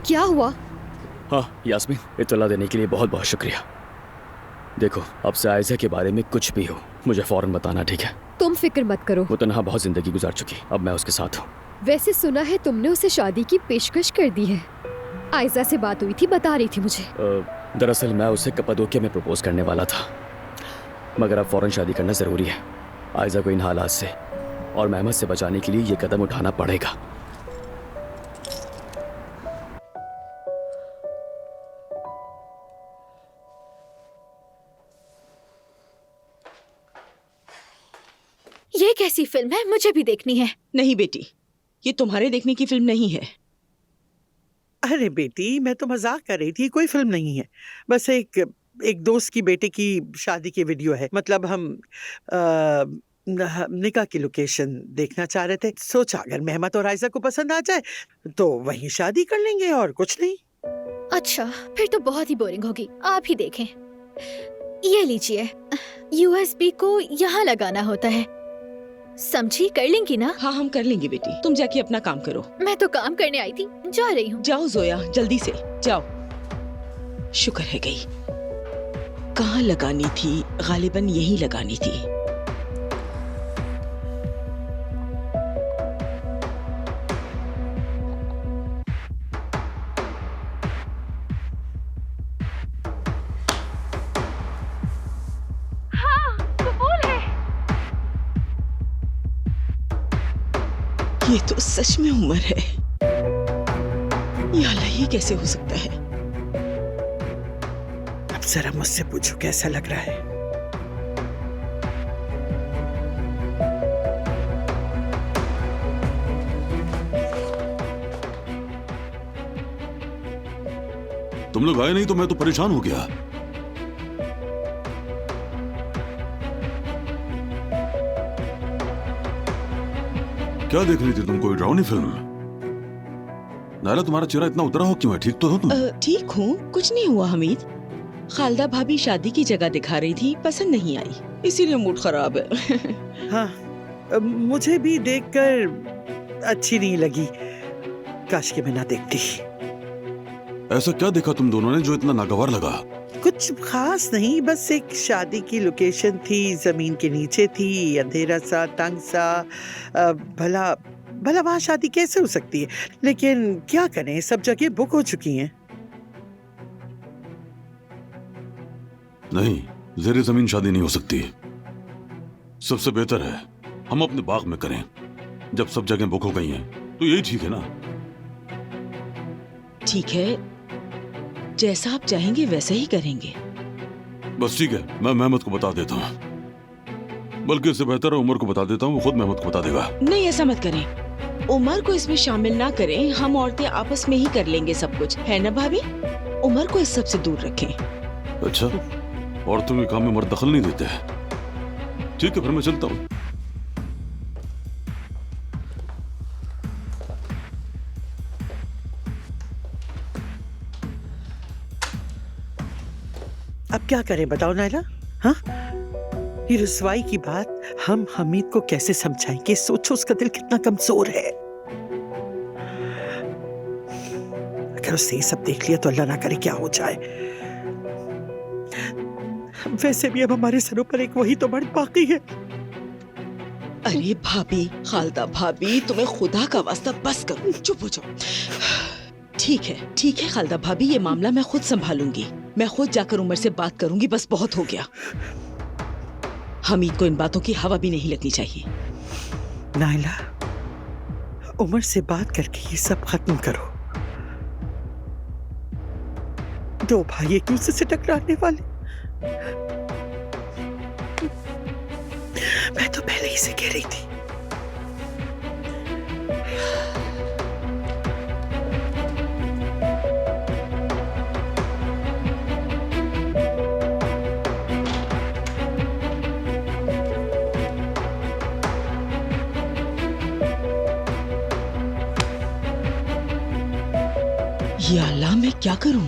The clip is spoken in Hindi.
क्या हुआ? हाँ यास्मीन, इत्तला देने के लिए बहुत बहुत शुक्रिया। देखो, अब से आयजा के बारे में कुछ भी हो मुझे फौरन बताना, ठीक है? तुम फिक्र मत करो। वो तन्हा बहुत जिंदगी गुजार चुकी, अब मैं उसके साथ हूँ। वैसे सुना है तुमने उसे शादी की पेशकश कर दी है। आयजा से बात हुई थी, बता रही थी मुझे। दरअसल मैं उसे कप्पादोकिया में प्रपोज करने वाला था, मगर अब फौरन शादी करना जरूरी है आयजा को इन हालात से, और मेहमत से बचाने के लिए ये कदम उठाना पड़ेगा। ये कैसी फिल्म है? मुझे भी देखनी है। नहीं बेटी, ये तुम्हारे देखने की फिल्म नहीं है। अरे बेटी, मैं तो मजाक कर रही थी, कोई फिल्म नहीं है। बस एक दोस्त की बेटे की शादी की वीडियो है। मतलब हम निकाह की लोकेशन देखना चाह रहे थे। सोचा अगर मेहमत और आयजा को पसंद आ जाए तो वहीं शादी कर लेंगे, और कुछ नहीं। अच्छा, फिर तो बहुत ही बोरिंग होगी। आप ही देखें। ये लीजिए, यूएसबी को यहाँ लगाना होता है, समझी? कर लेंगी ना? हाँ, हम कर लेंगे बेटी, तुम जाके अपना काम करो। मैं तो काम करने आई थी, जा रही हूँ। जाओ जोया, जल्दी से जाओ। शुक्र है गई। कहाँ लगानी थी? गालिबन यही लगानी थी। ये तो सच में उमर है। या अल्लाह, ये कैसे हो सकता है? अब जरा मुझसे पूछो कैसा लग रहा है। तुम लोग आए नहीं तो मैं तो परेशान हो गया। क्या देख रही थी तुम? कोई डरावनी फिल्म? नायला, तुम्हारा चेहरा इतना उतरा हो क्यों है? ठीक तो हो तुम? ठीक हूँ, कुछ नहीं हुआ हमीद। खालदा भाभी शादी की जगह दिखा रही थी, पसंद नहीं आई, इसीलिए मूड खराब है। हाँ, मुझे भी देखकर अच्छी नहीं लगी। काश कि मैं ना देखती। ऐसा क्या देखा तुम दोनों ने जो इतना नागवार लगा? कुछ खास नहीं, बस एक शादी की लोकेशन थी, जमीन के नीचे थी, अंधेरा सा, तंग सा। भला भला वहाँ शादी कैसे हो सकती है? लेकिन क्या करें, सब जगह बुक हो चुकी हैं। नहीं, ज़ेरे जमीन शादी नहीं हो सकती। सबसे बेहतर है हम अपने बाग में करें। जब सब जगह बुक हो गई हैं तो यही ठीक है ना? ठीक है, जैसा आप चाहेंगे वैसे ही करेंगे। बस ठीक है, मैं मेहमत को बता देता हूँ। बल्कि इससे बेहतर है उमर को बता देता हूँ, वो खुद मेहमत को बता देगा। नहीं, ऐसा मत करें, उमर को इसमें शामिल ना करें। हम औरतें आपस में ही कर लेंगे सब कुछ, है ना भाभी? उमर को इस सब से दूर रखें। अच्छा, औरतों के काम में मर्द दखल नहीं देते। ठीक है, फिर मैं चलता हूँ। अब क्या करें बताओ नायला? हाँ, ये रुसवाई की बात हम हमीद को कैसे समझाएंगे? सोचो उसका दिल कितना कमजोर है। अगर उसने ये सब देख लिया तो अल्लाह ना करे क्या हो जाए। वैसे भी अब हमारे सरों पर एक वही तो मर्द बाकी है। अरे भाभी, खालदा भाभी, तुम्हें खुदा का वास्ता बस करो, चुप हो जाओ। ठीक है खालदा भाभी, ये मामला मैं खुद संभालूंगी। मैं खुद जाकर उमर से बात करूंगी, बस बहुत हो गया। हमीद को इन बातों की हवा भी नहीं लगनी चाहिए। नायला, उमर से बात करके ये सब खत्म करो। दो भाई एक दूसरे से टकराने वाले। मैं तो पहले ही से कह रही थी। या अल्लाह, मैं क्या करूं?